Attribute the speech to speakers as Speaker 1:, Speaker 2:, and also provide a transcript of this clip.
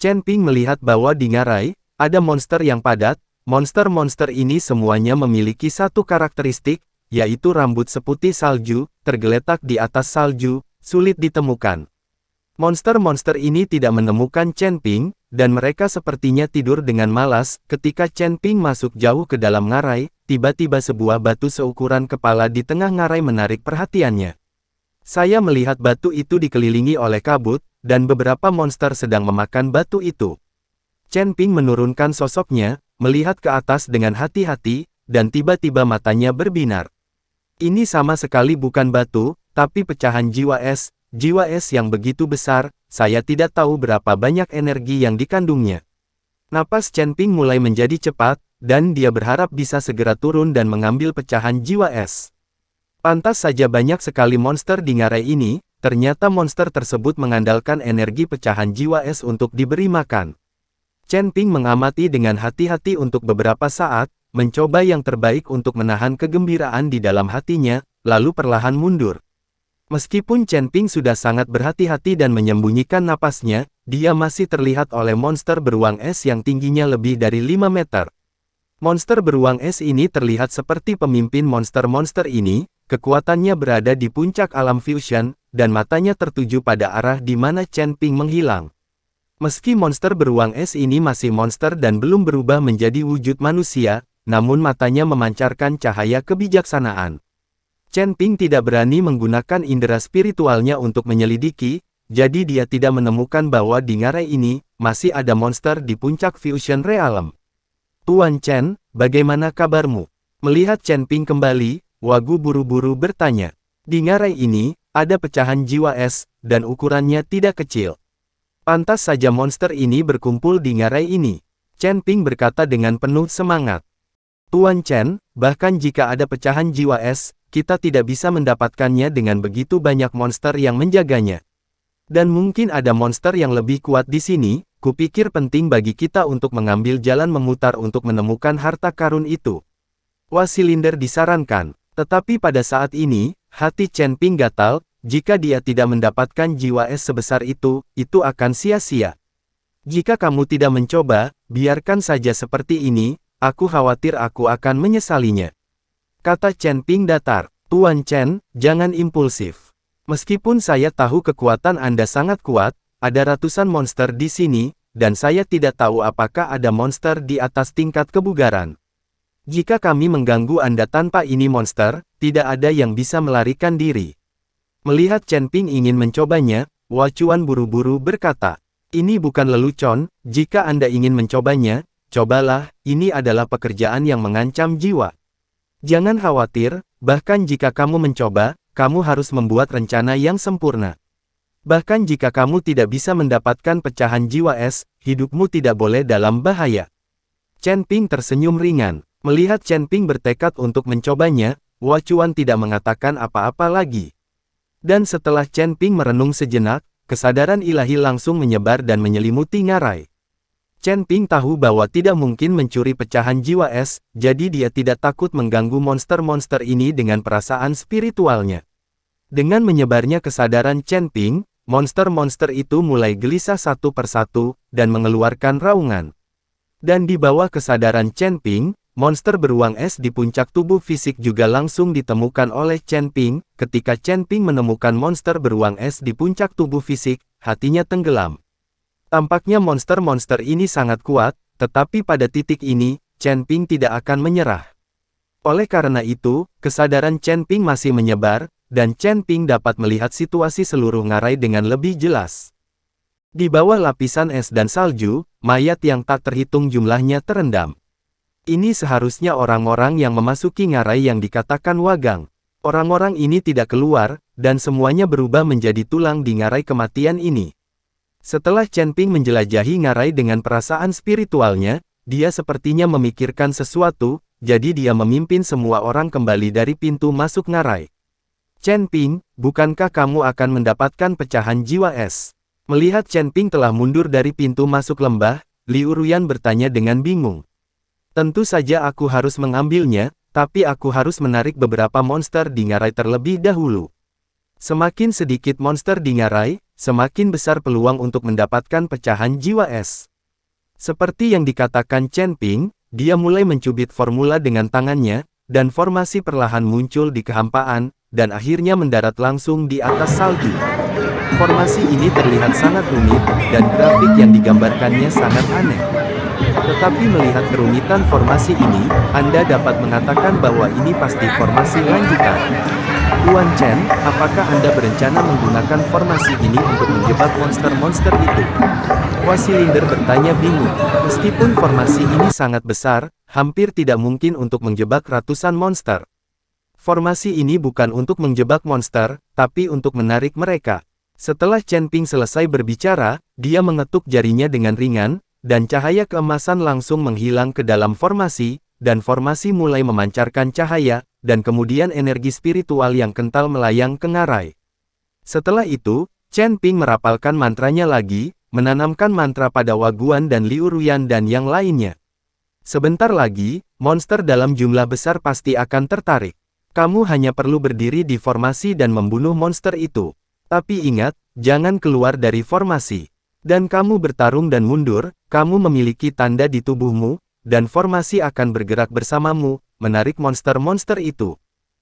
Speaker 1: Chen Ping melihat bahwa di ngarai, ada monster yang padat. Monster-monster ini semuanya memiliki satu karakteristik, yaitu rambut seputih salju, tergeletak di atas salju, sulit ditemukan. Monster-monster ini tidak menemukan Chen Ping, dan mereka sepertinya tidur dengan malas. Ketika Chen Ping masuk jauh ke dalam ngarai, tiba-tiba sebuah batu seukuran kepala di tengah ngarai menarik perhatiannya. Saya melihat batu itu dikelilingi oleh kabut, dan beberapa monster sedang memakan batu itu. Chen Ping menurunkan sosoknya, melihat ke atas dengan hati-hati, dan tiba-tiba matanya berbinar. Ini sama sekali bukan batu, tapi pecahan jiwa es yang begitu besar. Saya tidak tahu berapa banyak energi yang dikandungnya. Napas Chen Ping mulai menjadi cepat, dan dia berharap bisa segera turun dan mengambil pecahan jiwa es. Pantas saja banyak sekali monster di ngarai ini, ternyata monster tersebut mengandalkan energi pecahan jiwa es untuk diberi makan. Chen Ping mengamati dengan hati-hati untuk beberapa saat, mencoba yang terbaik untuk menahan kegembiraan di dalam hatinya, lalu perlahan mundur. Meskipun Chen Ping sudah sangat berhati-hati dan menyembunyikan napasnya, dia masih terlihat oleh monster beruang es yang tingginya lebih dari 5 meter. Monster beruang es ini terlihat seperti pemimpin monster-monster ini, kekuatannya berada di puncak alam fusion, dan matanya tertuju pada arah di mana Chen Ping menghilang. Meski monster beruang es ini masih monster dan belum berubah menjadi wujud manusia, namun matanya memancarkan cahaya kebijaksanaan. Chen Ping tidak berani menggunakan indera spiritualnya untuk menyelidiki, jadi dia tidak menemukan bahwa di ngarai ini, masih ada monster di puncak fusion realm. Tuan Chen, bagaimana kabarmu? Melihat Chen Ping kembali, Wagu buru-buru bertanya. Di ngarai ini, ada pecahan jiwa es, dan ukurannya tidak kecil. Pantas saja monster ini berkumpul di ngarai ini. Chen Ping berkata dengan penuh semangat. Tuan Chen, bahkan jika ada pecahan jiwa es, kita tidak bisa mendapatkannya dengan begitu banyak monster yang menjaganya. Dan mungkin ada monster yang lebih kuat di sini, kupikir penting bagi kita untuk mengambil jalan memutar untuk menemukan harta karun itu. Wasilinder disarankan, tetapi pada saat ini, hati Chen Ping gatal. Jika dia tidak mendapatkan jiwa es sebesar itu akan sia-sia. Jika kamu tidak mencoba, biarkan saja seperti ini, aku khawatir aku akan menyesalinya. Kata Chen Ping datar. Tuan Chen, jangan impulsif. Meskipun saya tahu kekuatan Anda sangat kuat, ada ratusan monster di sini, dan saya tidak tahu apakah ada monster di atas tingkat kebugaran. Jika kami mengganggu Anda tanpa ini monster, tidak ada yang bisa melarikan diri. Melihat Chen Ping ingin mencobanya, Wacuan buru-buru berkata, ini bukan lelucon, jika Anda ingin mencobanya, cobalah, ini adalah pekerjaan yang mengancam jiwa. Jangan khawatir, bahkan jika kamu mencoba, kamu harus membuat rencana yang sempurna. Bahkan jika kamu tidak bisa mendapatkan pecahan jiwa es, hidupmu tidak boleh dalam bahaya. Chen Ping tersenyum ringan. Melihat Chen Ping bertekad untuk mencobanya, Wacuan tidak mengatakan apa-apa lagi. Dan setelah Chen Ping merenung sejenak, kesadaran ilahi langsung menyebar dan menyelimuti ngarai. Chen Ping tahu bahwa tidak mungkin mencuri pecahan jiwa es, jadi dia tidak takut mengganggu monster-monster ini dengan perasaan spiritualnya. Dengan menyebarnya kesadaran Chen Ping, monster-monster itu mulai gelisah satu persatu, dan mengeluarkan raungan. Dan di bawah kesadaran Chen Ping, monster beruang es di puncak tubuh fisik juga langsung ditemukan oleh Chen Ping. Ketika Chen Ping menemukan monster beruang es di puncak tubuh fisik, hatinya tenggelam. Tampaknya monster-monster ini sangat kuat, tetapi pada titik ini, Chen Ping tidak akan menyerah. Oleh karena itu, kesadaran Chen Ping masih menyebar, dan Chen Ping dapat melihat situasi seluruh ngarai dengan lebih jelas. Di bawah lapisan es dan salju, mayat yang tak terhitung jumlahnya terendam. Ini seharusnya orang-orang yang memasuki ngarai yang dikatakan wagang. Orang-orang ini tidak keluar, dan semuanya berubah menjadi tulang di ngarai kematian ini. Setelah Chen Ping menjelajahi ngarai dengan perasaan spiritualnya, dia sepertinya memikirkan sesuatu, jadi dia memimpin semua orang kembali dari pintu masuk ngarai. Chen Ping, bukankah kamu akan mendapatkan pecahan jiwa es? Melihat Chen Ping telah mundur dari pintu masuk lembah, Liu Ruyan bertanya dengan bingung. Tentu saja aku harus mengambilnya, tapi aku harus menarik beberapa monster di ngarai terlebih dahulu. Semakin sedikit monster di ngarai, semakin besar peluang untuk mendapatkan pecahan jiwa es. Seperti yang dikatakan Chen Ping, dia mulai mencubit formula dengan tangannya, dan formasi perlahan muncul di kehampaan, dan akhirnya mendarat langsung di atas salju. Formasi ini terlihat sangat rumit, dan grafik yang digambarkannya sangat aneh. Tetapi melihat kerumitan formasi ini, Anda dapat mengatakan bahwa ini pasti formasi lanjutan. Tuan Chen, apakah Anda berencana menggunakan formasi ini untuk menjebak monster-monster itu? Wasilinder bertanya bingung. Meskipun formasi ini sangat besar, hampir tidak mungkin untuk menjebak ratusan monster. Formasi ini bukan untuk menjebak monster, tapi untuk menarik mereka. Setelah Chen Ping selesai berbicara, dia mengetuk jarinya dengan ringan, dan cahaya keemasan langsung menghilang ke dalam formasi, dan formasi mulai memancarkan cahaya, dan kemudian energi spiritual yang kental melayang ke ngarai. Setelah itu, Chen Ping merapalkan mantranya lagi, menanamkan mantra pada Waguan dan Liu Ruyan dan yang lainnya. Sebentar lagi, monster dalam jumlah besar pasti akan tertarik. Kamu hanya perlu berdiri di formasi dan membunuh monster itu. Tapi ingat, jangan keluar dari formasi. Dan kamu bertarung dan mundur, kamu memiliki tanda di tubuhmu, dan formasi akan bergerak bersamamu, menarik monster-monster itu.